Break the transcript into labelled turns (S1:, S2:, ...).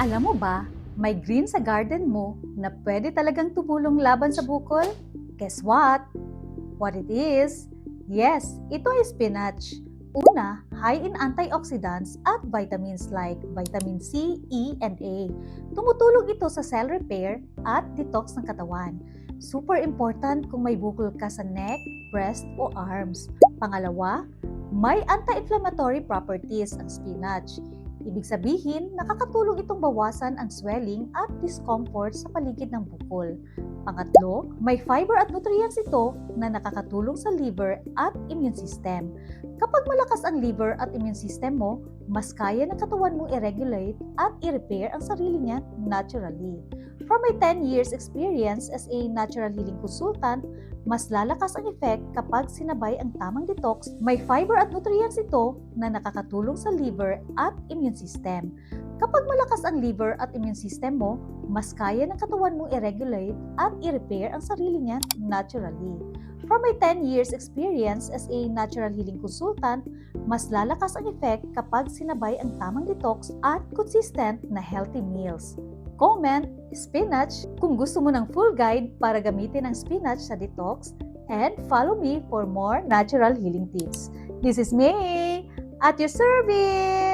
S1: Alam mo ba, may green sa garden mo na pwede talagang tumulong laban sa bukol? Guess what? What it is? Yes, ito ay spinach. Una, high in antioxidants at vitamins like vitamin C, E, and A. Tumutulong ito sa cell repair at detox ng katawan. Super important kung may bukol ka sa neck, breast, o arms. Pangalawa, may anti-inflammatory properties ang spinach. Ibig sabihin, nakakatulong itong bawasan ang swelling at discomfort sa paligid ng bukol. Pangatlo, may fiber at nutrients ito na nakakatulong sa liver at immune system. Kapag malakas ang liver at immune system mo, mas kaya ng katawan mong i-regulate at i-repair ang sarili niya naturally. From my 10 years experience as a natural healing consultant, mas lalakas ang effect kapag sinabay ang tamang detox. May fiber at nutrients ito na nakakatulong sa liver at immune system. Kapag malakas ang liver at immune system mo, mas kaya ng katawan mong i-regulate at i-repair ang sarili niya naturally. From my 10 years experience as a natural healing consultant, mas lalakas ang effect kapag sinabay ang tamang detox at consistent na healthy meals. Comment spinach kung gusto mo ng full guide para gamitin ang spinach sa detox, and follow me for more natural healing tips. This is May at your service!